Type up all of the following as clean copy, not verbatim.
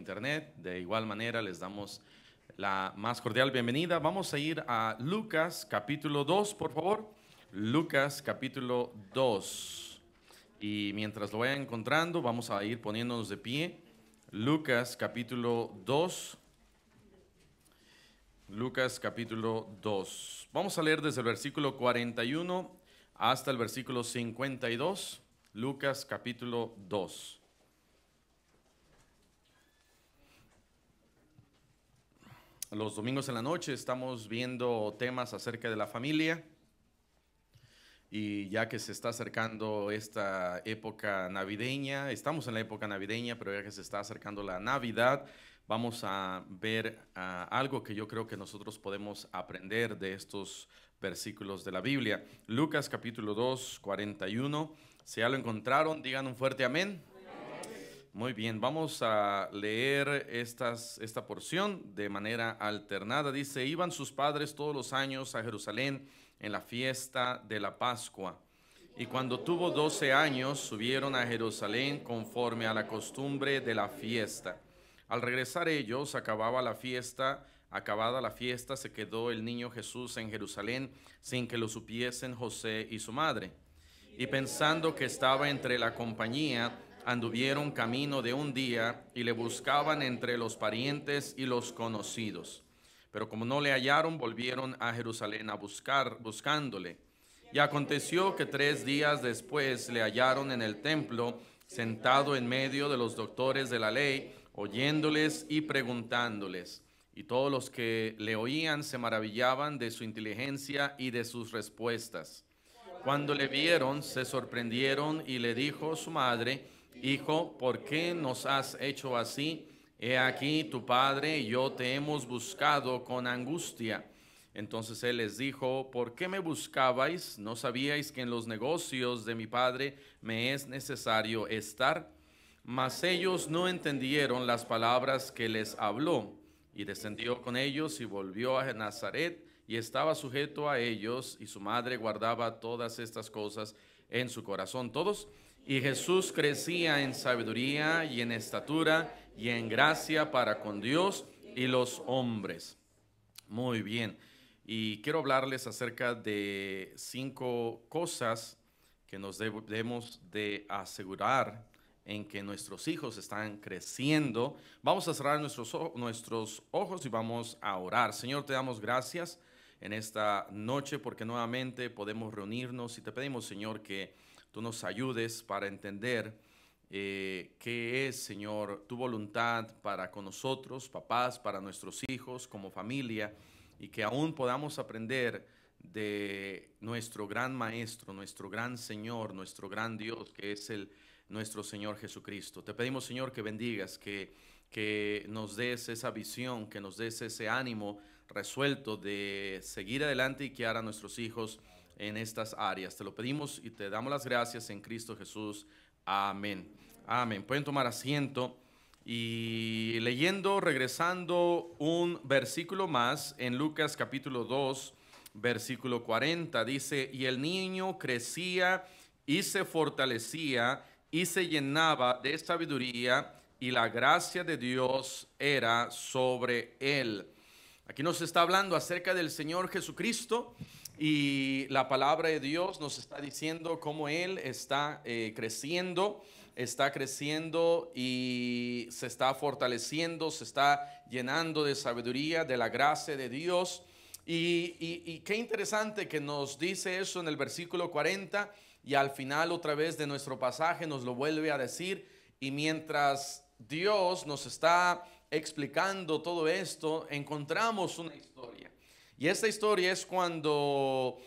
internet. De igual manera les damos la más cordial bienvenida. Vamos a ir a Lucas capítulo 2, por favor. Lucas capítulo 2. Y mientras lo vayan encontrando, vamos a ir poniéndonos de pie. Lucas capítulo 2. Lucas capítulo 2. Vamos a leer desde el versículo 41 hasta el versículo 52. Lucas capítulo 2. Los domingos en la noche estamos viendo temas acerca de la familia, y ya que se está acercando esta época navideña, estamos en la época navideña, pero ya que se está acercando la Navidad, vamos a ver algo que yo creo que nosotros podemos aprender de estos versículos de la Biblia. Lucas capítulo 2, 41. Si ya lo encontraron, digan un fuerte amén. Muy bien, vamos a leer esta porción de manera alternada. Dice: iban sus padres todos los años a Jerusalén en la fiesta de la Pascua. Y cuando tuvo 12 años, subieron a Jerusalén conforme a la costumbre de la fiesta. Al regresar ellos, acabada la fiesta, se quedó el niño Jesús en Jerusalén sin que lo supiesen José y su madre. Y pensando que estaba entre la compañía, anduvieron camino de un día y le buscaban entre los parientes y los conocidos. Pero como no le hallaron, volvieron a Jerusalén a buscándole. Y aconteció que 3 días después le hallaron en el templo, sentado en medio de los doctores de la ley, oyéndoles y preguntándoles. Y todos los que le oían se maravillaban de su inteligencia y de sus respuestas. Cuando le vieron, se sorprendieron, y le dijo su madre: Hijo, ¿por qué nos has hecho así? He aquí tu padre y yo te hemos buscado con angustia. Entonces él les dijo: ¿por qué me buscabais? ¿No sabíais que en los negocios de mi padre me es necesario estar? Mas ellos no entendieron las palabras que les habló. Y descendió con ellos y volvió a Nazaret, y estaba sujeto a ellos, y su madre guardaba todas estas cosas en su corazón. Todos. Y Jesús crecía en sabiduría y en estatura y en gracia para con Dios y los hombres. Muy bien. Y quiero hablarles acerca de 5 cosas que nos debemos de asegurar en que nuestros hijos están creciendo. Vamos a cerrar nuestros ojos y vamos a orar. Señor, te damos gracias en esta noche porque nuevamente podemos reunirnos, y te pedimos, Señor, que tú nos ayudes para entender qué es, Señor, tu voluntad para con nosotros, papás, para nuestros hijos, como familia, y que aún podamos aprender de nuestro gran Maestro, nuestro gran Señor, nuestro gran Dios, que es nuestro Señor Jesucristo. Te pedimos, Señor, que bendigas, que nos des esa visión, que nos des ese ánimo resuelto de seguir adelante y guiar a nuestros hijos en estas áreas. Te lo pedimos y te damos las gracias en Cristo Jesús. Amén. Amén. Pueden tomar asiento. Y regresando un versículo más en Lucas capítulo 2, versículo 40, dice: y el niño crecía y se fortalecía y se llenaba de sabiduría, y la gracia de Dios era sobre él. Aquí nos está hablando acerca del Señor Jesucristo, y la palabra de Dios nos está diciendo cómo Él está creciendo y se está fortaleciendo, se está llenando de sabiduría, de la gracia de Dios. Y qué interesante que nos dice eso en el versículo 40, y al final otra vez de nuestro pasaje nos lo vuelve a decir. Y mientras Dios nos está explicando todo esto, encontramos una historia. Y esta historia es cuando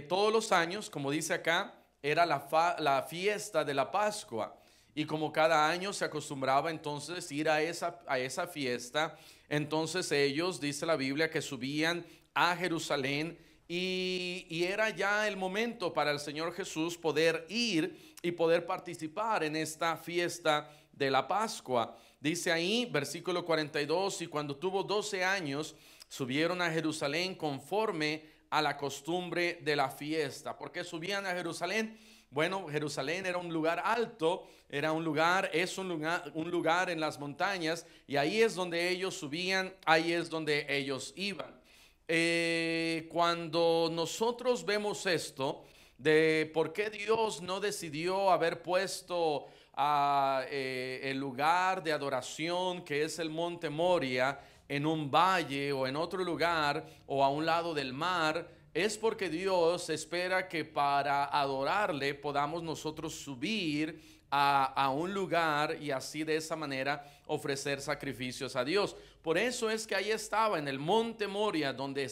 todos los años, como dice acá, era la fiesta de la Pascua. Y como cada año se acostumbraba entonces ir a esa fiesta, entonces ellos, dice la Biblia, que subían a Jerusalén, y era ya el momento para el Señor Jesús poder ir y poder participar en esta fiesta de la Pascua. Dice ahí, versículo 42, y cuando tuvo 12 años, subieron a Jerusalén conforme a la costumbre de la fiesta. ¿Por qué subían a Jerusalén? Bueno, Jerusalén era un lugar alto, era un lugar, es un lugar en las montañas, y ahí es donde ellos subían, ahí es donde ellos iban. Cuando nosotros vemos esto, de por qué Dios no decidió haber puesto el lugar de adoración que es el monte Moria en un valle o en otro lugar o a un lado del mar, es porque Dios espera que para adorarle podamos nosotros subir a un lugar y así de esa manera ofrecer sacrificios a Dios. Por eso es que ahí estaba en el monte Moria, donde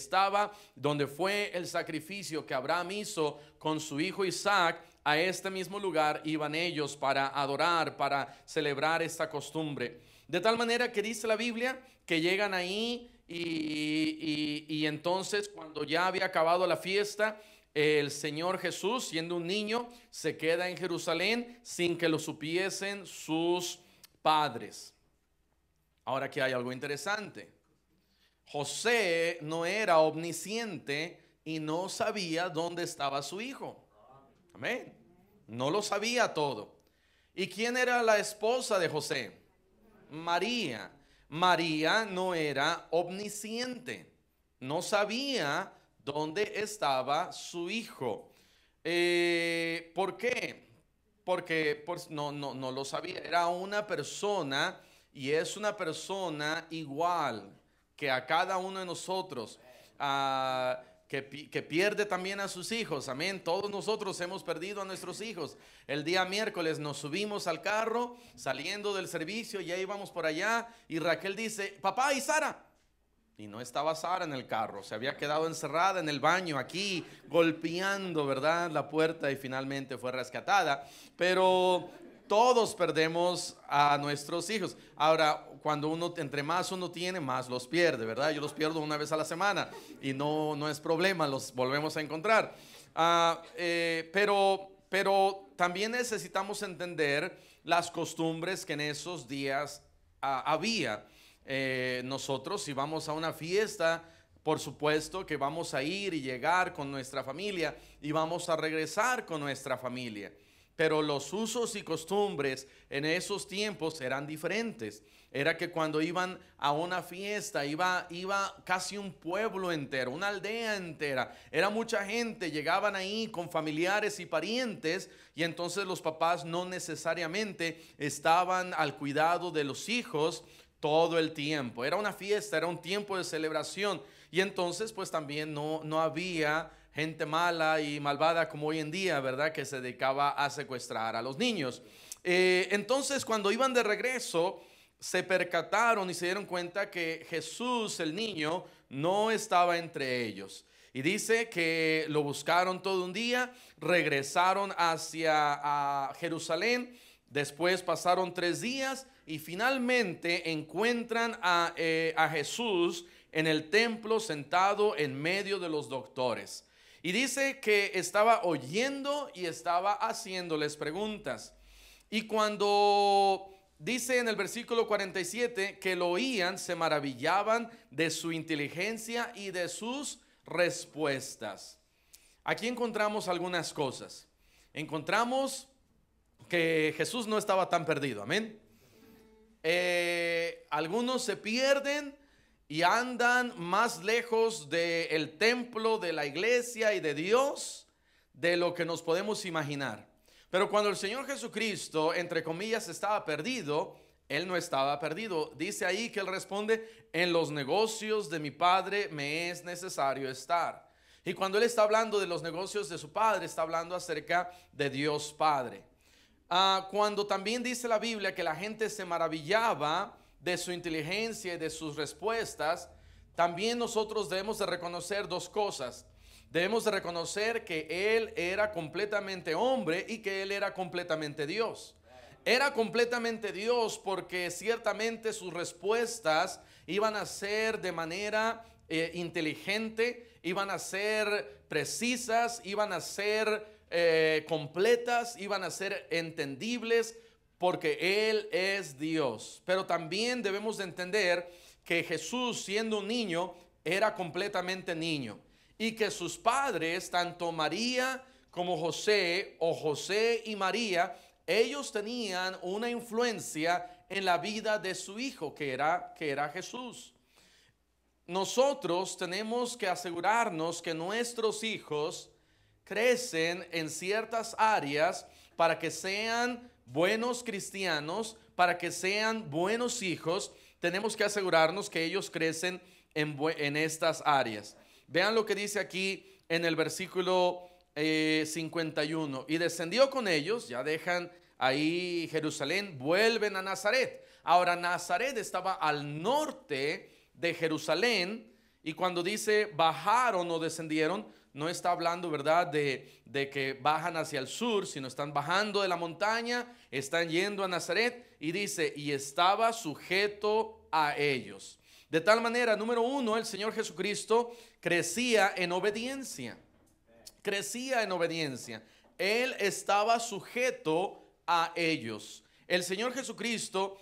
fue el sacrificio que Abraham hizo con su hijo Isaac. A este mismo lugar iban ellos para adorar, para celebrar esta costumbre. De tal manera que dice la Biblia que llegan ahí y entonces cuando ya había acabado la fiesta, el Señor Jesús, siendo un niño, se queda en Jerusalén sin que lo supiesen sus padres. Ahora aquí hay algo interesante. José no era omnisciente y no sabía dónde estaba su hijo. Amén. No lo sabía todo. ¿Y quién era la esposa de José? María. María no era omnisciente. No sabía dónde estaba su hijo. ¿Por qué? Porque pues, no lo sabía. Era una persona y es una persona igual que a cada uno de nosotros. Que pierde también a sus hijos, amén. Todos nosotros hemos perdido a nuestros hijos. El día miércoles nos subimos al carro saliendo del servicio, ya íbamos por allá y Raquel dice, papá, ¿y Sara? Y no estaba Sara en el carro, se había quedado encerrada en el baño aquí, golpeando, ¿verdad?, la puerta, y finalmente fue rescatada. Pero todos perdemos a nuestros hijos. Ahora, cuando entre más uno tiene, más los pierde, ¿verdad? Yo los pierdo una vez a la semana y no es problema, los volvemos a encontrar. Pero también necesitamos entender las costumbres que en esos días había. Nosotros, si vamos a una fiesta, por supuesto que vamos a ir y llegar con nuestra familia y vamos a regresar con nuestra familia. Pero los usos y costumbres en esos tiempos eran diferentes. Era que cuando iban a una fiesta, iba casi un pueblo entero, una aldea entera. Era mucha gente, llegaban ahí con familiares y parientes, y entonces los papás no necesariamente estaban al cuidado de los hijos todo el tiempo. Era una fiesta, era un tiempo de celebración, y entonces pues también no había gente mala y malvada como hoy en día, ¿verdad?, que se dedicaba a secuestrar a los niños. Entonces cuando iban de regreso, se percataron y se dieron cuenta que Jesús, el niño, no estaba entre ellos. Y dice que lo buscaron todo un día, regresaron hacia Jerusalén, después pasaron 3 días y finalmente encuentran a Jesús en el templo sentado en medio de los doctores. Y dice que estaba oyendo y estaba haciéndoles preguntas. Y cuando dice en el versículo 47 que lo oían, se maravillaban de su inteligencia y de sus respuestas. Aquí encontramos algunas cosas. Encontramos que Jesús no estaba tan perdido, amén. Algunos se pierden y andan más lejos del templo, de la iglesia y de Dios de lo que nos podemos imaginar. Pero cuando el Señor Jesucristo, entre comillas, estaba perdido, Él no estaba perdido. Dice ahí que Él responde, en los negocios de mi Padre me es necesario estar. Y cuando Él está hablando de los negocios de su Padre, está hablando acerca de Dios Padre. Cuando también dice la Biblia que la gente se maravillaba de su inteligencia y de sus respuestas, también nosotros debemos de reconocer 2 cosas. Debemos de reconocer que Él era completamente hombre y que Él era completamente Dios. Era completamente Dios porque ciertamente sus respuestas iban a ser de manera inteligente, iban a ser precisas, iban a ser completas, iban a ser entendibles, porque Él es Dios. Pero también debemos de entender que Jesús, siendo un niño, era completamente niño, y que sus padres, tanto María como José o José y María, ellos tenían una influencia en la vida de su hijo, que era Jesús. Nosotros tenemos que asegurarnos que nuestros hijos crecen en ciertas áreas para que sean buenos cristianos, para que sean buenos hijos. Tenemos que asegurarnos que ellos crecen en estas áreas. Vean lo que dice aquí en el versículo 51. Y descendió con ellos, ya dejan ahí Jerusalén, vuelven a Nazaret. Ahora Nazaret estaba al norte de Jerusalén, y cuando dice bajaron o descendieron, no está hablando, ¿verdad?, de que bajan hacia el sur, sino están bajando de la montaña, están yendo a Nazaret, y dice, y estaba sujeto a ellos. De tal manera, número uno, el Señor Jesucristo crecía en obediencia. Crecía en obediencia. Él estaba sujeto a ellos. El Señor Jesucristo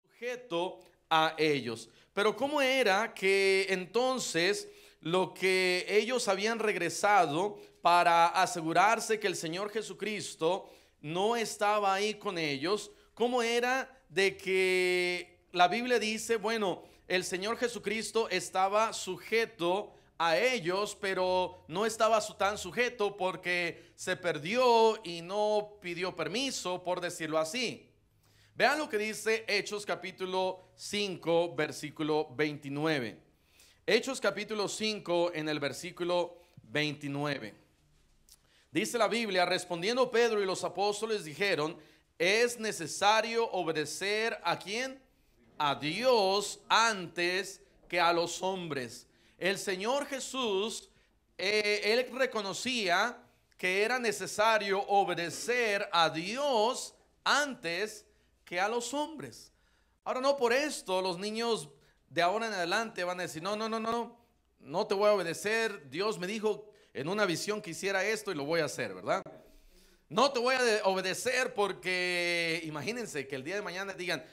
sujeto a ellos. Pero ¿cómo era que entonces lo que ellos habían regresado para asegurarse que el Señor Jesucristo no estaba ahí con ellos? ¿Cómo era de que la Biblia dice, bueno, el Señor Jesucristo estaba sujeto a ellos, pero no estaba tan sujeto porque se perdió y no pidió permiso, por decirlo así? Vean lo que dice Hechos capítulo 5, versículo 29. Hechos capítulo 5 en el versículo 29. Dice la Biblia, respondiendo Pedro y los apóstoles dijeron, es necesario obedecer ¿a quién? A Dios antes que a los hombres. El Señor Jesús, él reconocía que era necesario obedecer a Dios antes que a los hombres. Ahora, no por esto los niños de ahora en adelante van a decir, no te voy a obedecer, Dios me dijo en una visión que hiciera esto y lo voy a hacer, ¿verdad? No te voy a obedecer porque imagínense que el día de mañana digan,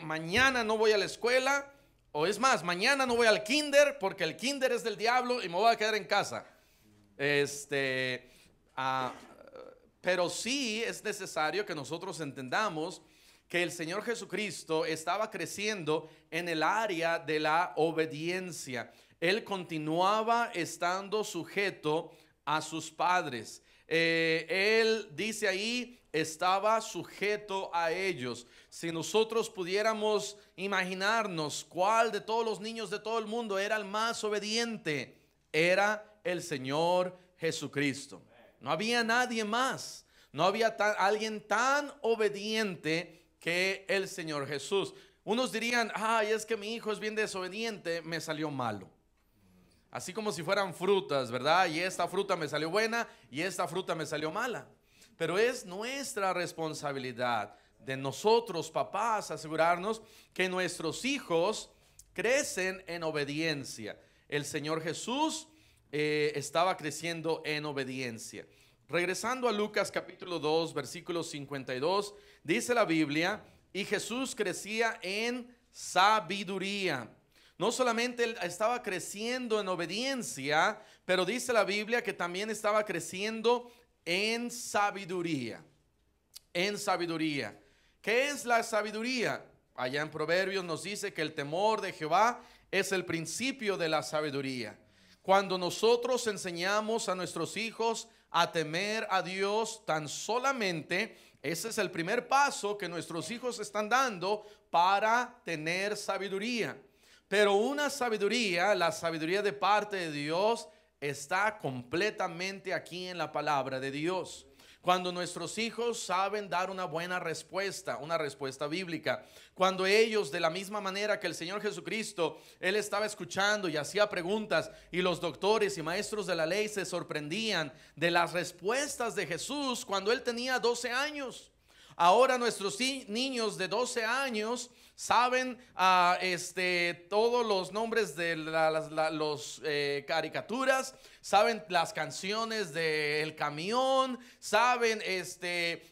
mañana no voy a la escuela, o es más, mañana no voy al kinder porque el kinder es del diablo y me voy a quedar en casa. Pero sí es necesario que nosotros entendamos que el Señor Jesucristo estaba creciendo en el área de la obediencia. Él continuaba estando sujeto a sus padres. Él dice ahí, estaba sujeto a ellos. Si nosotros pudiéramos imaginarnos cuál de todos los niños de todo el mundo era el más obediente, era el Señor Jesucristo. No había nadie más. No había alguien tan obediente que el Señor Jesús. Unos dirían, ay, es que mi hijo es bien desobediente, me salió malo. Así como si fueran frutas, ¿verdad? Y esta fruta me salió buena y esta fruta me salió mala. Pero es nuestra responsabilidad de nosotros, papás, asegurarnos que nuestros hijos crecen en obediencia. El Señor Jesús estaba creciendo en obediencia. Regresando a Lucas capítulo 2, versículo 52, dice la Biblia, y Jesús crecía en sabiduría. No solamente él estaba creciendo en obediencia, pero dice la Biblia que también estaba creciendo en sabiduría. En sabiduría. ¿Qué es la sabiduría? Allá en Proverbios nos dice que el temor de Jehová es el principio de la sabiduría. Cuando nosotros enseñamos a nuestros hijos a temer a Dios, tan solamente ese es el primer paso que nuestros hijos están dando para tener sabiduría. Pero una sabiduría, la sabiduría de parte de Dios, está completamente aquí en la palabra de Dios. Cuando nuestros hijos saben dar una buena respuesta, una respuesta bíblica. Cuando ellos, de la misma manera que el Señor Jesucristo, Él estaba escuchando y hacía preguntas, y los doctores y maestros de la ley se sorprendían de las respuestas de Jesús cuando Él tenía 12 años. Ahora nuestros niños de 12 años saben todos los nombres de los caricaturas, saben las canciones del camión, saben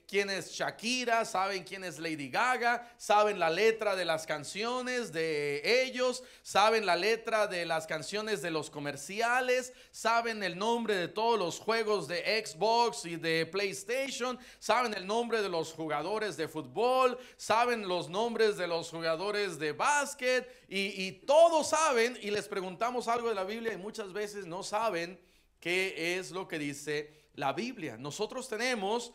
quién es Shakira, saben quién es Lady Gaga, saben la letra de las canciones de ellos, saben la letra de las canciones de los comerciales, saben el nombre de todos los juegos de Xbox y de PlayStation, saben el nombre de los jugadores de fútbol, saben los nombres de los jugadores de básquet y todos saben, y les preguntamos algo de la Biblia y muchas veces no saben qué es lo que dice la Biblia. Nosotros tenemos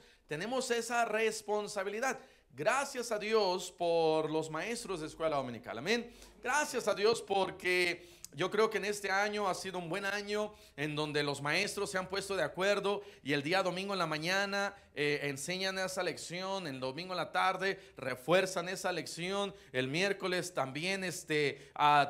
esa responsabilidad. Gracias a Dios por los maestros de escuela dominical. Amén. Gracias a Dios porque yo creo que en este año ha sido un buen año en donde los maestros se han puesto de acuerdo y el día domingo en la mañana enseñan esa lección, el domingo en la tarde refuerzan esa lección, el miércoles también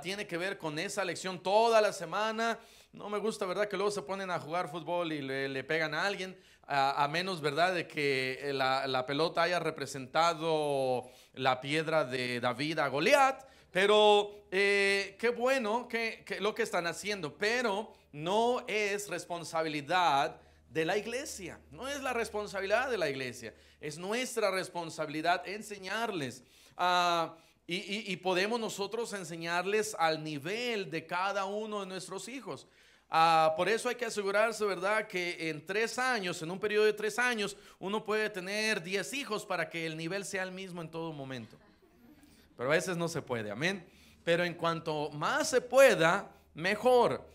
tiene que ver con esa lección toda la semana. No me gusta, ¿verdad?, que luego se ponen a jugar fútbol y le pegan a alguien, a menos, ¿verdad?, de que la pelota haya representado la piedra de David a Goliat. Pero qué bueno que lo que están haciendo, pero no es responsabilidad de la iglesia, no es la responsabilidad de la iglesia, es nuestra responsabilidad enseñarles. Y podemos nosotros enseñarles al nivel de cada uno de nuestros hijos. Por eso hay que asegurarse, ¿verdad?, que en 3 años, en un periodo de 3 años, uno puede tener 10 hijos para que el nivel sea el mismo en todo momento. Pero a veces no se puede, amén. Pero en cuanto más se pueda, mejor.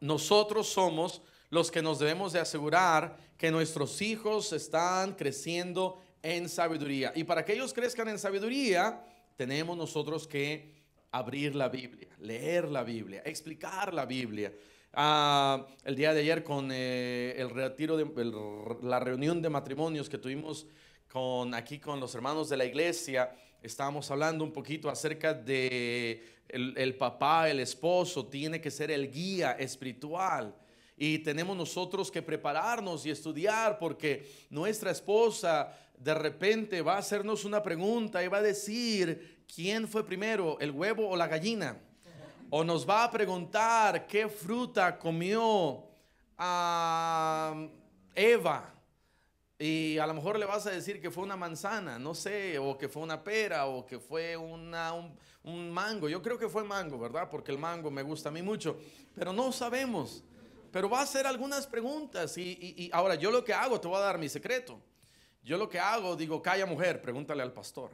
Nosotros somos los que nos debemos de asegurar que nuestros hijos están creciendo en sabiduría. Y para que ellos crezcan en sabiduría, tenemos nosotros que abrir la Biblia, leer la Biblia, explicar la Biblia. El día de ayer con el retiro la reunión de matrimonios que tuvimos aquí con los hermanos de la iglesia, estábamos hablando un poquito acerca de el papá, el esposo, tiene que ser el guía espiritual. Y tenemos nosotros que prepararnos y estudiar porque nuestra esposa de repente va a hacernos una pregunta y va a decir, ¿quién fue primero, el huevo o la gallina? O nos va a preguntar qué fruta comió Eva. Y a lo mejor le vas a decir que fue una manzana, no sé, o que fue una pera, o que fue un mango. Yo creo que fue mango, ¿verdad? Porque el mango me gusta a mí mucho, pero no sabemos. Pero va a hacer algunas preguntas y ahora yo lo que hago, te voy a dar mi secreto. Yo lo que hago, digo, calla mujer, pregúntale al pastor.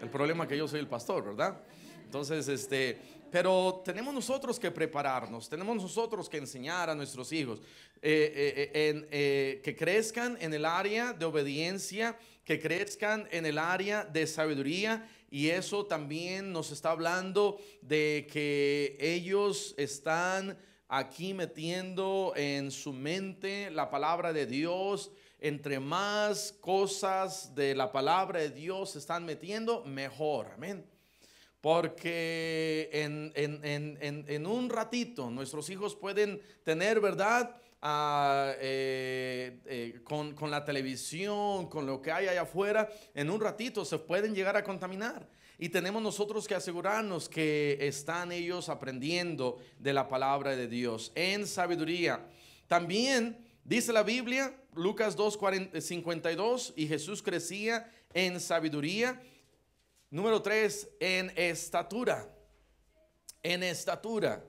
El problema es que yo soy el pastor, ¿verdad? Entonces, pero tenemos nosotros que prepararnos, tenemos nosotros que enseñar a nuestros hijos que crezcan en el área de obediencia, que crezcan en el área de sabiduría. Y eso también nos está hablando de que ellos están aquí metiendo en su mente la palabra de Dios. Entre más cosas de la palabra de Dios se están metiendo, mejor, amén. Porque en un ratito nuestros hijos pueden tener, ¿verdad?, con la televisión, con lo que hay allá afuera, en un ratito se pueden llegar a contaminar. Y tenemos nosotros que asegurarnos que están ellos aprendiendo de la palabra de Dios en sabiduría. También dice la Biblia, Lucas 2:52, y Jesús crecía en sabiduría. Número 3, en estatura. En estatura.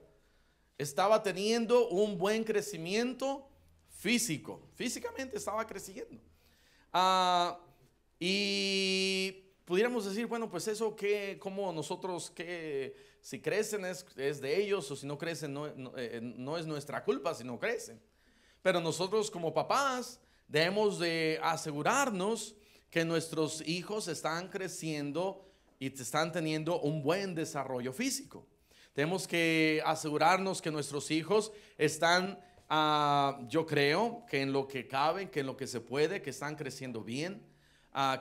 Estaba teniendo un buen crecimiento físico. Físicamente estaba creciendo. Y pudiéramos decir, bueno, pues eso que, como nosotros, que si crecen es de ellos, o si no crecen no es nuestra culpa si no crecen. Pero nosotros como papás debemos de asegurarnos que nuestros hijos están creciendo y están teniendo un buen desarrollo físico. Tenemos que asegurarnos que nuestros hijos están, yo creo, que en lo que cabe, que en lo que se puede, que están creciendo bien,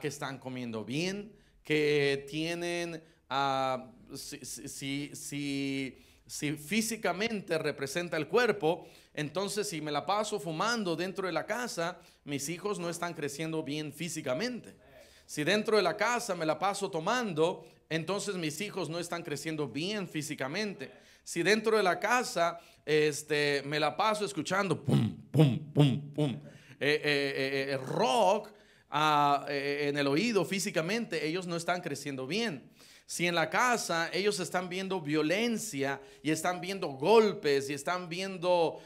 que están comiendo bien, que tienen, si físicamente representa el cuerpo, entonces si me la paso fumando dentro de la casa, mis hijos no están creciendo bien físicamente. Si dentro de la casa me la paso tomando, entonces mis hijos no están creciendo bien físicamente. Si dentro de la casa me la paso escuchando pum, pum, pum, pum, rock en el oído físicamente, ellos no están creciendo bien. Si en la casa ellos están viendo violencia y están viendo golpes y están viendo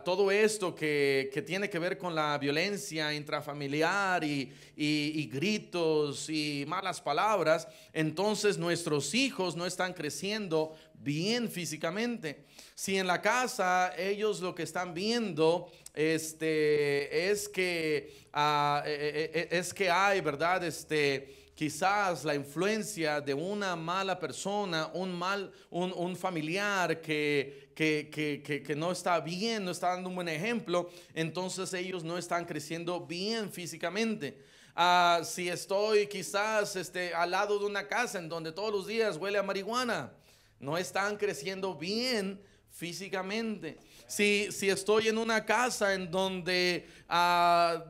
todo esto que tiene que ver con la violencia intrafamiliar y gritos y malas palabras, entonces nuestros hijos no están creciendo bien físicamente. Si en la casa ellos lo que están viendo es que hay, ¿verdad? Quizás la influencia de una mala persona, un familiar que no está bien, no está dando un buen ejemplo, entonces ellos no están creciendo bien físicamente. Si estoy quizás al lado de una casa en donde todos los días huele a marihuana, no están creciendo bien físicamente. Si estoy en una casa en donde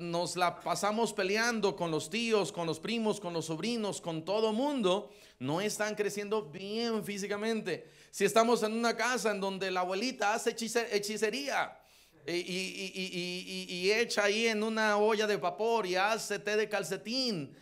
nos la pasamos peleando con los tíos, con los primos, con los sobrinos, con todo mundo, no están creciendo bien físicamente. Si estamos en una casa en donde la abuelita hace hechicería y echa ahí en una olla de vapor y hace té de calcetín,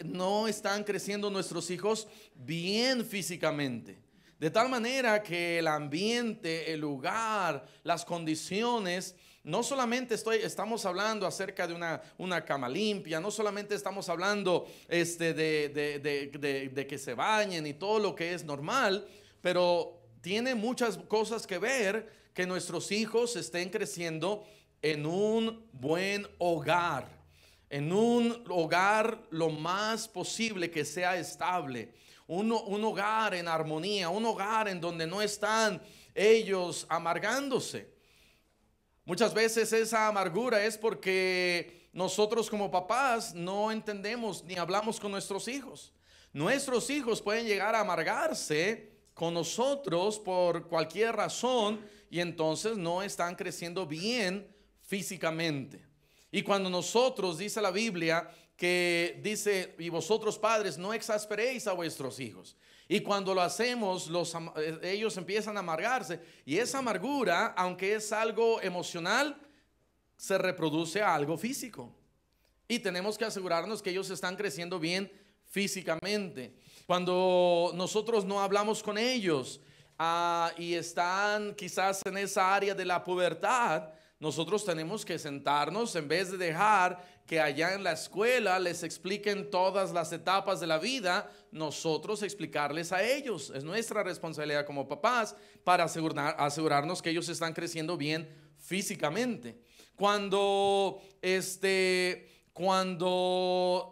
no están creciendo nuestros hijos bien físicamente. De tal manera que el ambiente, el lugar, las condiciones, no solamente estamos hablando acerca de una cama limpia, no solamente estamos hablando de que se bañen y todo lo que es normal, pero tiene muchas cosas que ver que nuestros hijos estén creciendo en un buen hogar, en un hogar lo más posible que sea estable. Un hogar en armonía, un hogar en donde no están ellos amargándose. Muchas veces esa amargura es porque nosotros como papás no entendemos ni hablamos con nuestros hijos. Nuestros hijos pueden llegar a amargarse con nosotros por cualquier razón y entonces no están creciendo bien físicamente. Y cuando nosotros, dice la Biblia, que dice, y vosotros padres no exasperéis a vuestros hijos. Y cuando lo hacemos, ellos empiezan a amargarse. Y esa amargura, aunque es algo emocional, se reproduce a algo físico. Y tenemos que asegurarnos que ellos están creciendo bien físicamente. Cuando nosotros no hablamos con ellos y están quizás en esa área de la pubertad, nosotros tenemos que sentarnos en vez de dejar que allá en la escuela les expliquen todas las etapas de la vida, nosotros explicarles a ellos. Es nuestra responsabilidad como papás para asegurarnos que ellos están creciendo bien físicamente. Cuando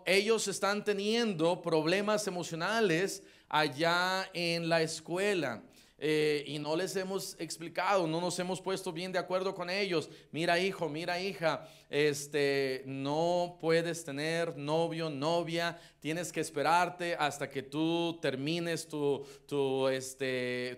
ellos están teniendo problemas emocionales allá en la escuela, y no les hemos explicado, no nos hemos puesto bien de acuerdo con ellos. Mira hijo, mira hija, no puedes tener novio, novia, tienes que esperarte hasta que tú termines tu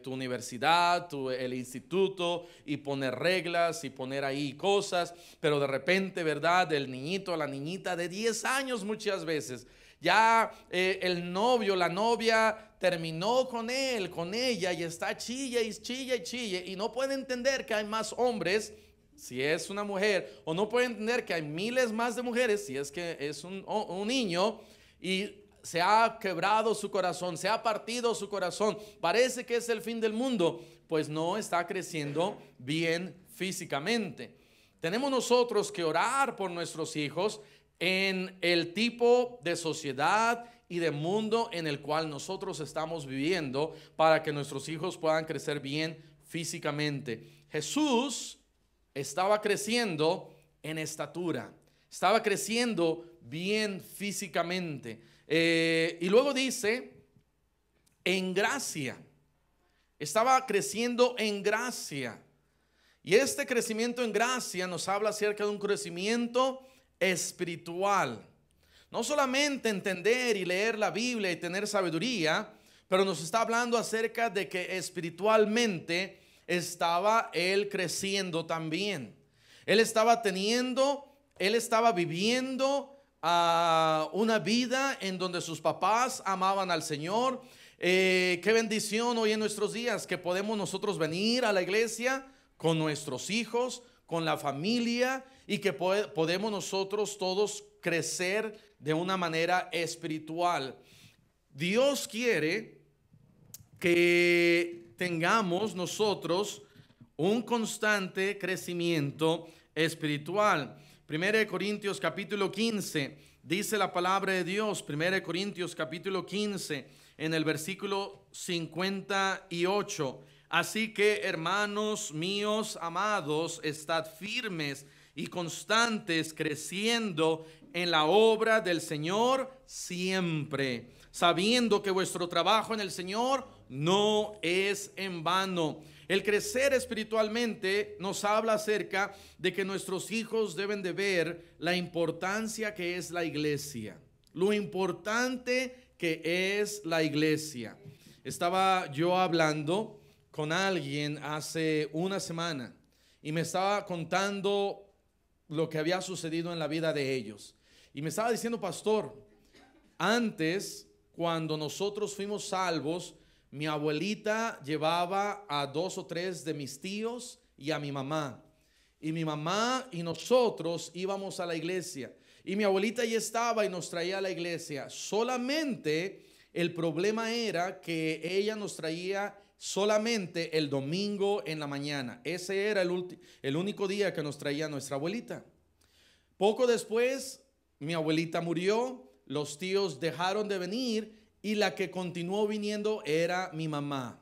universidad, el instituto, y poner reglas y poner ahí cosas. Pero de repente, ¿verdad? El niñito, la niñita de 10 años muchas veces, ya el novio, la novia terminó con él, con ella, y está chilla y chilla y chille, y no puede entender que hay más hombres si es una mujer, o no puede entender que hay miles más de mujeres si es que es un niño, y se ha quebrado su corazón, se ha partido su corazón, parece que es el fin del mundo, pues no está creciendo bien físicamente. Tenemos nosotros que orar por nuestros hijos en el tipo de sociedad y de mundo en el cual nosotros estamos viviendo, para que nuestros hijos puedan crecer bien físicamente. Jesús estaba creciendo en estatura, estaba creciendo bien físicamente, y luego dice en gracia, estaba creciendo en gracia. Y este crecimiento en gracia nos habla acerca de un crecimiento espiritual. No solamente entender y leer la Biblia y tener sabiduría, pero nos está hablando acerca de que espiritualmente estaba él creciendo también. Él estaba viviendo a una vida en donde sus papás amaban al Señor. Qué bendición hoy en nuestros días que podemos nosotros venir a la iglesia con nuestros hijos, con la familia, y que podemos nosotros todos crecer de una manera espiritual. Dios quiere que tengamos nosotros un constante crecimiento espiritual. 1 Corintios capítulo 15, dice la palabra de Dios, 1 Corintios capítulo 15, en el versículo 58. Así que, hermanos míos amados, estad firmes y constantes, creciendo en la obra del Señor siempre, sabiendo que vuestro trabajo en el Señor no es en vano. El crecer espiritualmente nos habla acerca de que nuestros hijos deben de ver la importancia que es la iglesia, lo importante que es la iglesia. Estaba yo hablando con alguien hace una semana y me estaba contando lo que había sucedido en la vida de ellos. Y me estaba diciendo, pastor, antes, cuando nosotros fuimos salvos, mi abuelita llevaba a 2 o 3 de mis tíos y a mi mamá. Y mi mamá y nosotros íbamos a la iglesia. Y mi abuelita ya estaba y nos traía a la iglesia. Solamente el problema era que ella nos traía solamente el domingo en la mañana. Ese era el único día que nos traía nuestra abuelita. Poco después, mi abuelita murió, los tíos dejaron de venir y la que continuó viniendo era mi mamá.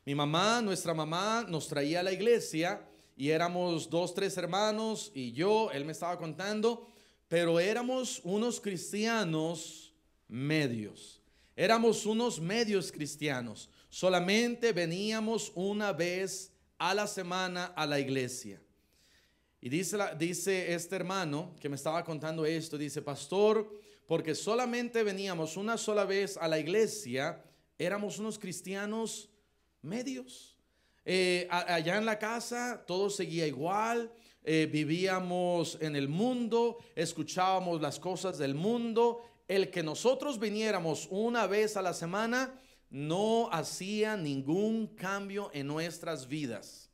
Mi mamá, nuestra mamá, nos traía a la iglesia y éramos 2, 3 hermanos y yo, él me estaba contando, pero éramos unos cristianos medios. Éramos unos medios cristianos. Solamente veníamos una vez a la semana a la iglesia. Y dice este hermano que me estaba contando esto, dice, pastor, porque solamente veníamos una sola vez a la iglesia, éramos unos cristianos medios. Allá en la casa todo seguía igual, vivíamos en el mundo, escuchábamos las cosas del mundo. El que nosotros viniéramos una vez a la semana no hacía ningún cambio en nuestras vidas.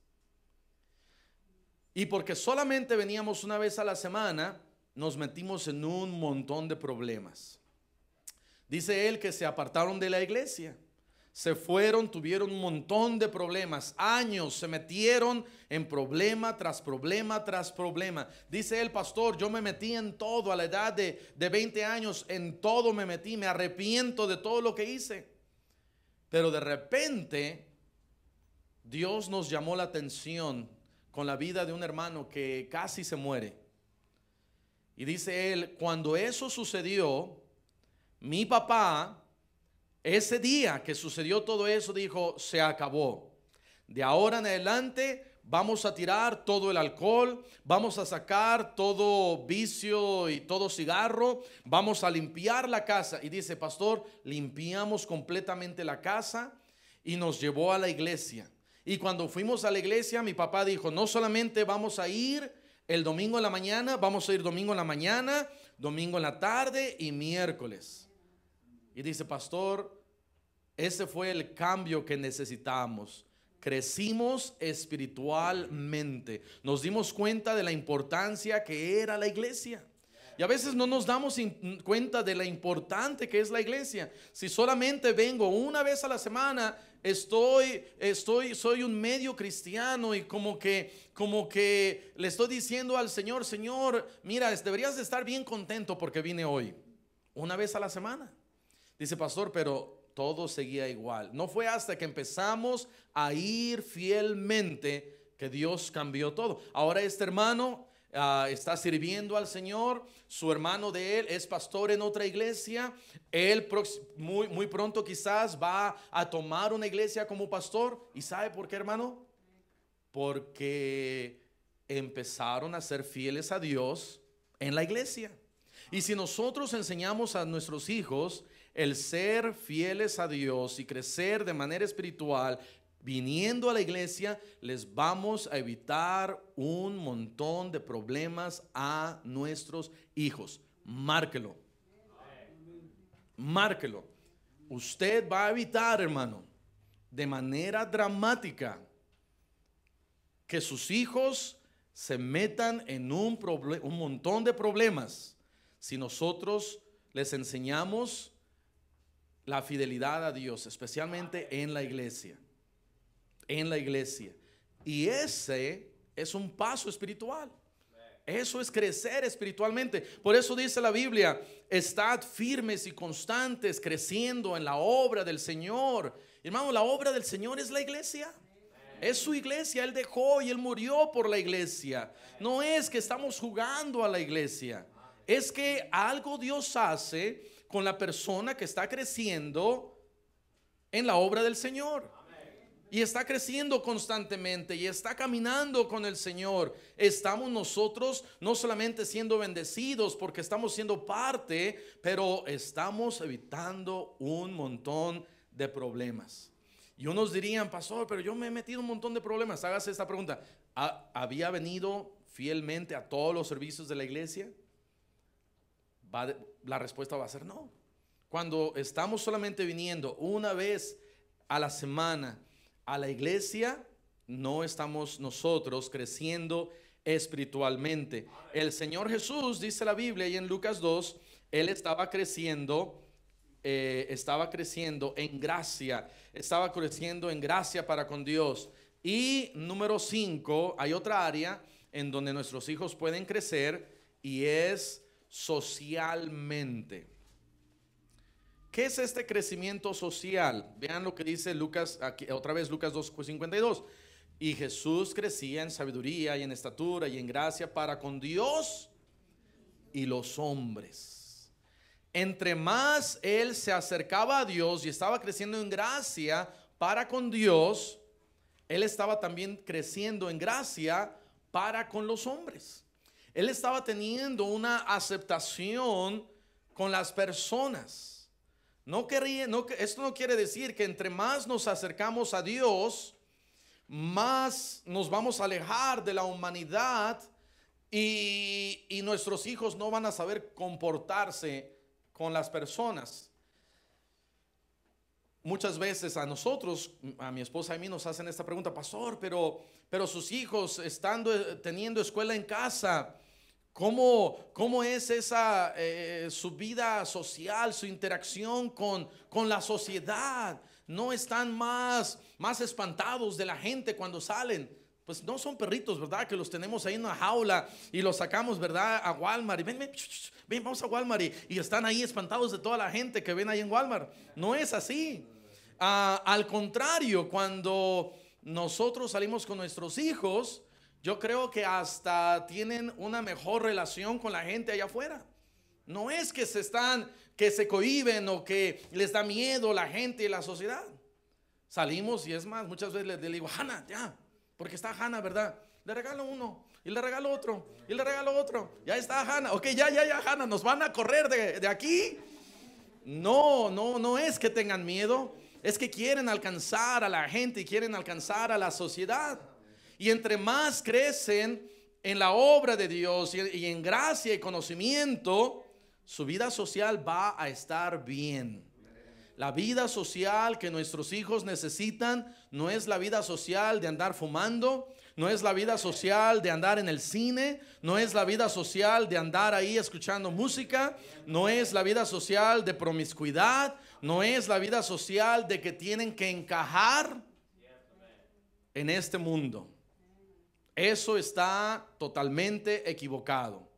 Y porque solamente veníamos una vez a la semana, nos metimos en un montón de problemas. Dice él que se apartaron de la iglesia, se fueron, tuvieron un montón de problemas, años se metieron en problema tras problema tras problema. Dice el pastor, yo me metí en todo a la edad de 20 años, en todo me metí, me arrepiento de todo lo que hice. Pero de repente Dios nos llamó la atención con la vida de un hermano que casi se muere. Y dice él, cuando eso sucedió, mi papá, ese día que sucedió todo eso, dijo, se acabó. De ahora en adelante vamos a tirar todo el alcohol, vamos a sacar todo vicio y todo cigarro, vamos a limpiar la casa. Y dice, pastor, limpiamos completamente la casa y nos llevó a la iglesia. Y cuando fuimos a la iglesia, mi papá dijo, no solamente vamos a ir el domingo en la mañana, vamos a ir domingo en la mañana, domingo en la tarde y miércoles. Y dice, pastor, ese fue el cambio que necesitamos. Crecimos espiritualmente. Nos dimos cuenta de la importancia que era la iglesia. Y a veces no nos damos cuenta de la importante que es la iglesia. Si solamente vengo una vez a la semana, soy un medio cristiano y como que le estoy diciendo al Señor, Señor, mira, deberías de estar bien contento porque vine hoy, una vez a la semana. Dice, pastor, pero todo seguía igual. No fue hasta que empezamos a ir fielmente que Dios cambió todo. Ahora este hermano está sirviendo al Señor. Su hermano de él es pastor en otra iglesia. Él muy pronto quizás va a tomar una iglesia como pastor. ¿Y sabe por qué, hermano? Porque empezaron a ser fieles a Dios en la iglesia. Y si nosotros enseñamos a nuestros hijos el ser fieles a Dios y crecer de manera espiritual, viniendo a la iglesia, les vamos a evitar un montón de problemas a nuestros hijos. Márquelo. Márquelo. Usted va a evitar, hermano, de manera dramática, que sus hijos se metan en un montón de problemas si nosotros les enseñamos la fidelidad a Dios, especialmente en la iglesia. En la iglesia. Y ese es un paso espiritual. Eso es crecer espiritualmente. Por eso dice la Biblia: estad firmes y constantes, creciendo en la obra del Señor. Hermano, la obra del Señor es la iglesia. Es su iglesia. Él dejó y Él murió por la iglesia. No es que estamos jugando a la iglesia. Es que algo Dios hace con la persona que está creciendo en la obra del Señor. Y está creciendo constantemente y está caminando con el Señor. Estamos nosotros no solamente siendo bendecidos porque estamos siendo parte, pero estamos evitando un montón de problemas. Y unos dirían: pastor, pero yo me he metido un montón de problemas. Hágase esta pregunta: ¿había venido fielmente a todos los servicios de la iglesia? La respuesta va a ser no. Cuando estamos solamente viniendo una vez a la semana a la iglesia, no estamos nosotros creciendo espiritualmente. El Señor Jesús, dice la Biblia y en Lucas 2, Él estaba creciendo en gracia. Estaba creciendo en gracia para con Dios. Y número 5, hay otra área en donde nuestros hijos pueden crecer, y es socialmente. ¿Qué es este crecimiento social? Vean lo que dice Lucas, aquí, otra vez Lucas 2:52. Y Jesús crecía en sabiduría y en estatura y en gracia para con Dios y los hombres. Entre más Él se acercaba a Dios y estaba creciendo en gracia para con Dios, Él estaba también creciendo en gracia para con los hombres. Él estaba teniendo una aceptación con las personas. Esto no quiere decir que entre más nos acercamos a Dios, más nos vamos a alejar de la humanidad y nuestros hijos no van a saber comportarse con las personas. Muchas veces a nosotros, a mi esposa y a mí, nos hacen esta pregunta: pastor, pero sus hijos teniendo escuela en casa, ¿cómo es esa su vida social, su interacción con la sociedad? ¿No están más espantados de la gente cuando salen? Pues no son perritos, ¿verdad? Que los tenemos ahí en una jaula y los sacamos, ¿verdad? A Walmart y ven, vamos a Walmart y están ahí espantados de toda la gente que ven ahí en Walmart. No es así. Al contrario, cuando nosotros salimos con nuestros hijos, yo creo que hasta tienen una mejor relación con la gente allá afuera. No es que se cohíben o que les da miedo la gente y la sociedad. Salimos y es más, muchas veces le digo: Hannah, ya, porque está Hannah, ¿verdad? Le regalo uno y le regalo otro y le regalo otro. Ya está Hannah. Ok, ya, Hannah, nos van a correr de aquí. No es que tengan miedo, es que quieren alcanzar a la gente y quieren alcanzar a la sociedad. Y entre más crecen en la obra de Dios y en gracia y conocimiento, su vida social va a estar bien. La vida social que nuestros hijos necesitan no es la vida social de andar fumando, no es la vida social de andar en el cine, no es la vida social de andar ahí escuchando música, no es la vida social de promiscuidad, no es la vida social de que tienen que encajar en este mundo. Eso está totalmente equivocado.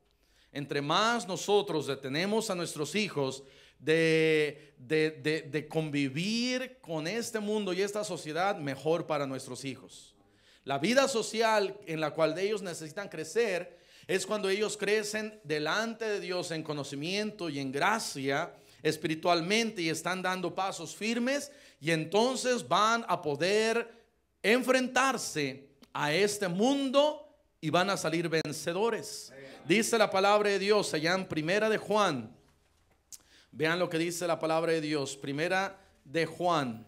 Entre más nosotros detenemos a nuestros hijos de convivir con este mundo y esta sociedad, mejor para nuestros hijos. La vida social en la cual ellos necesitan crecer es cuando ellos crecen delante de Dios en conocimiento y en gracia espiritualmente y están dando pasos firmes, y entonces van a poder enfrentarse a este mundo y van a salir vencedores. Dice la palabra de Dios allá en Primera de Juan. Vean lo que dice la palabra de Dios. Primera de Juan,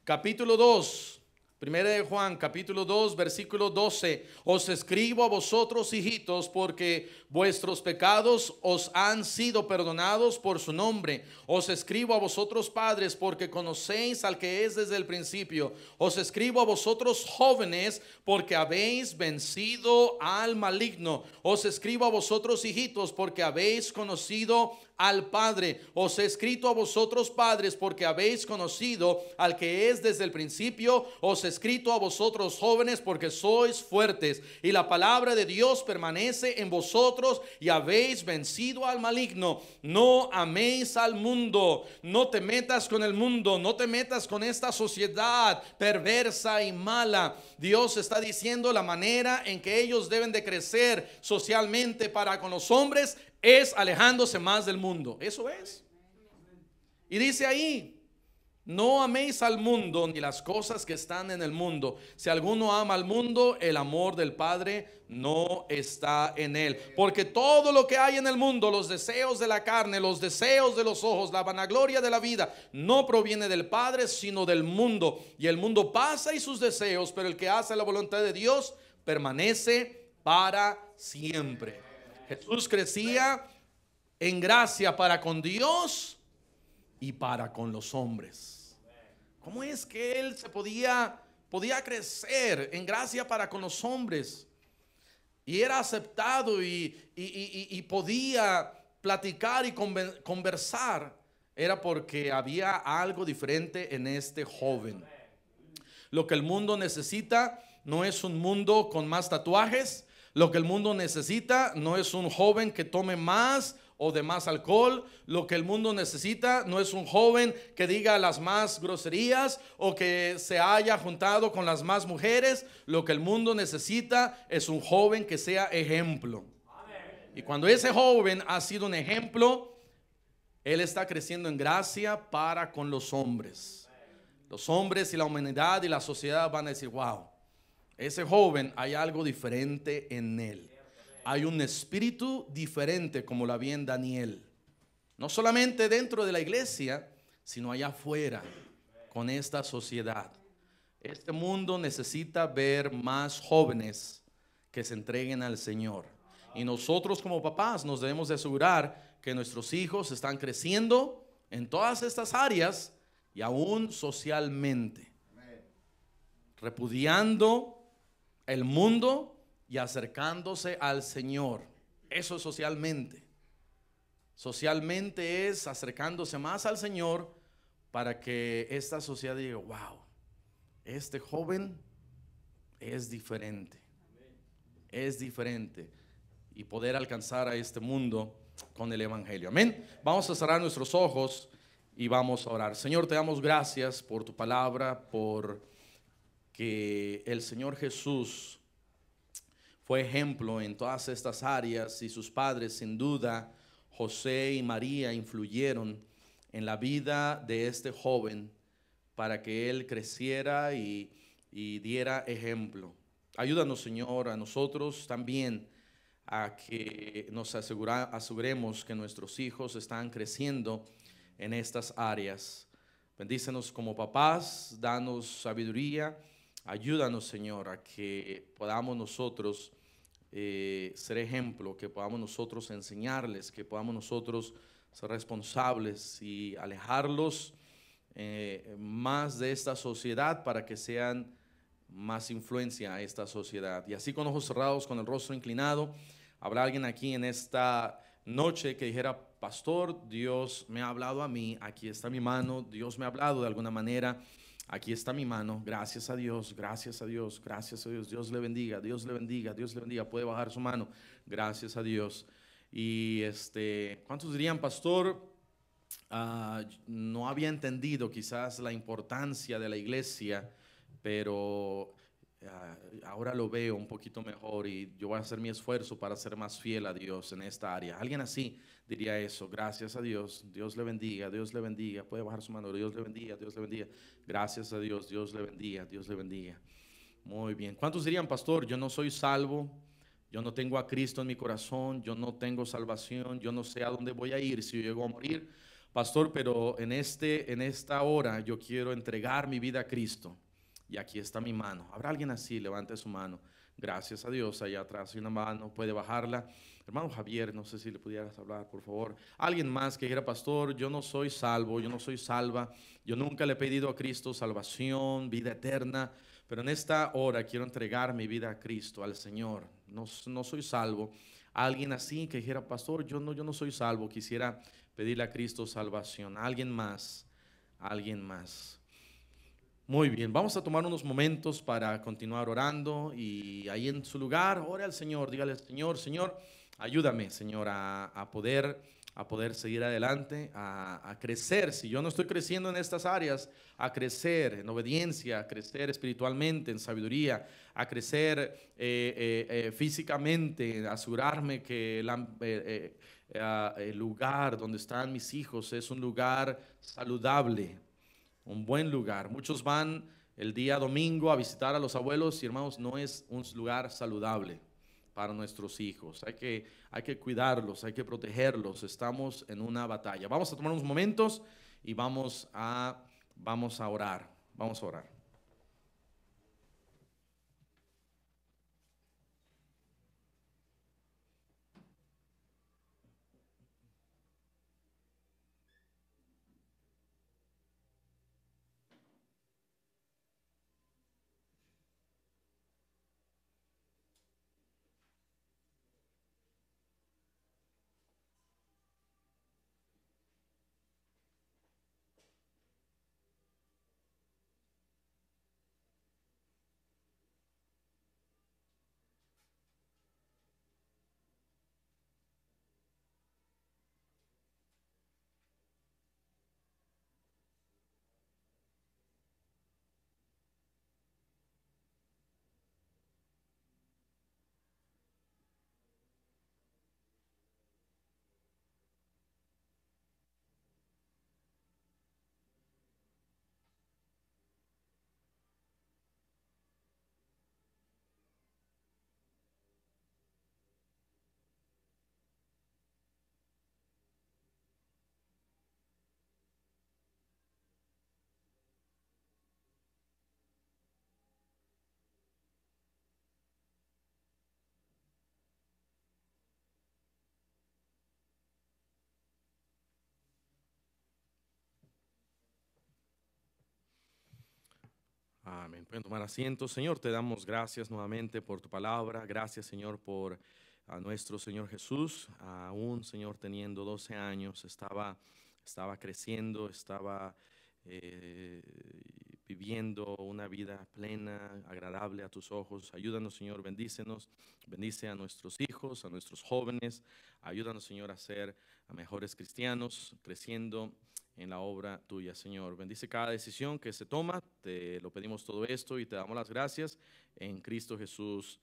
capítulo 2, Primera de Juan, capítulo 2, versículo 12. Os escribo a vosotros, hijitos, porque vuestros pecados os han sido perdonados por su nombre. Os escribo a vosotros, padres, porque conocéis al que es desde el principio. Os escribo a vosotros, jóvenes, porque habéis vencido al maligno. Os escribo a vosotros, hijitos, porque habéis conocido al Padre. Os he escrito a vosotros, padres, porque habéis conocido al que es desde el principio. Os he escrito a vosotros, jóvenes, porque sois fuertes y la palabra de Dios permanece en vosotros y habéis vencido al maligno. No améis al mundo, no te metas con el mundo, no te metas con esta sociedad perversa y mala. Dios está diciendo la manera en que ellos deben de crecer socialmente para con los hombres es alejándose más del mundo. Eso es. Y dice ahí: no améis al mundo ni las cosas que están en el mundo. Si alguno ama al mundo, el amor del Padre no está en él. Porque todo lo que hay en el mundo, los deseos de la carne, los deseos de los ojos, la vanagloria de la vida, no proviene del Padre, sino del mundo. Y el mundo pasa y sus deseos, pero el que hace la voluntad de Dios permanece para siempre. Jesús crecía en gracia para con Dios y para con los hombres. ¿Cómo es que él se podía crecer en gracia para con los hombres? Y era aceptado y podía platicar y conversar. Era porque había algo diferente en este joven. Lo que el mundo necesita no es un mundo con más tatuajes. Lo que el mundo necesita no es un joven que tome más o de más alcohol. Lo que el mundo necesita no es un joven que diga las más groserías o que se haya juntado con las más mujeres. Lo que el mundo necesita es un joven que sea ejemplo. Y cuando ese joven ha sido un ejemplo, él está creciendo en gracia para con los hombres. Los hombres y la humanidad y la sociedad van a decir: wow, ese joven, hay algo diferente en él. Hay un espíritu diferente, como lo había en Daniel. No solamente dentro de la iglesia, sino allá afuera, con esta sociedad. Este mundo necesita ver más jóvenes que se entreguen al Señor. Y nosotros como papás nos debemos de asegurar que nuestros hijos están creciendo en todas estas áreas y aún socialmente, repudiando el mundo y acercándose al Señor. Eso es socialmente. Socialmente es acercándose más al Señor para que esta sociedad diga: wow, este joven es diferente. Es diferente. Y poder alcanzar a este mundo con el Evangelio. Amén. Vamos a cerrar nuestros ojos y vamos a orar. Señor, te damos gracias por tu palabra, por que el Señor Jesús fue ejemplo en todas estas áreas y sus padres, sin duda, José y María, influyeron en la vida de este joven para que él creciera y diera ejemplo. Ayúdanos, Señor, a nosotros también a que nos aseguremos que nuestros hijos están creciendo en estas áreas. Bendícenos como papás, danos sabiduría. Ayúdanos, Señor, a que podamos nosotros ser ejemplo, que podamos nosotros enseñarles, que podamos nosotros ser responsables y alejarlos más de esta sociedad para que sean más influencia a esta sociedad. Y así, con ojos cerrados, con el rostro inclinado, habrá alguien aquí en esta noche que dijera: pastor, Dios me ha hablado a mí, aquí está mi mano, Dios me ha hablado de alguna manera. Aquí está mi mano, gracias a Dios, gracias a Dios, gracias a Dios. Dios le bendiga, Dios le bendiga, Dios le bendiga. Puede bajar su mano, gracias a Dios. Y ¿cuántos dirían: pastor, no había entendido quizás la importancia de la iglesia, pero ahora lo veo un poquito mejor y yo voy a hacer mi esfuerzo para ser más fiel a Dios en esta área? Alguien así diría eso: gracias a Dios, Dios le bendiga, Dios le bendiga. Puede bajar su mano, Dios le bendiga, Dios le bendiga. Gracias a Dios, Dios le bendiga, Dios le bendiga. Muy bien. ¿Cuántos dirían: pastor, yo no soy salvo, yo no tengo a Cristo en mi corazón, yo no tengo salvación, yo no sé a dónde voy a ir si yo llego a morir, pastor, pero en esta hora yo quiero entregar mi vida a Cristo? y aquí está mi mano. ¿Habrá alguien así? Levante su mano. Gracias a Dios, allá atrás hay una mano, puede bajarla. Hermano Javier, no sé si le pudieras hablar, por favor. Alguien más que dijera, pastor, yo no soy salvo, yo no soy salva, yo nunca le he pedido a Cristo salvación, vida eterna, pero en esta hora quiero entregar mi vida a Cristo, al Señor. No soy salvo. Alguien así que dijera, pastor, yo no soy salvo, quisiera pedirle a Cristo salvación. Alguien más, alguien más. Muy bien, vamos a tomar unos momentos para continuar orando y ahí en su lugar, ore al Señor, dígale al Señor, Señor, ayúdame, Señor, a poder seguir adelante, a crecer. Si yo no estoy creciendo en estas áreas, a crecer en obediencia, a crecer espiritualmente, en sabiduría, a crecer físicamente, asegurarme que el lugar donde están mis hijos es un lugar saludable, un buen lugar. Muchos van el día domingo a visitar a los abuelos y hermanos, no es un lugar saludable para nuestros hijos. Hay que cuidarlos, hay que protegerlos. Estamos en una batalla. Vamos a tomar unos momentos y vamos a orar. Vamos a orar. Amén. Pueden tomar asiento. Señor, te damos gracias nuevamente por tu palabra. Gracias, Señor, por a nuestro Señor Jesús. Aún, Señor, teniendo 12 años, estaba creciendo, estaba eh, viviendo una vida plena, agradable a tus ojos. Ayúdanos, Señor, bendícenos. Bendice a nuestros hijos, a nuestros jóvenes. Ayúdanos, Señor, a ser a mejores cristianos, creciendo en la obra tuya, Señor. Bendice cada decisión que se toma. Te lo pedimos todo esto y te damos las gracias en Cristo Jesús.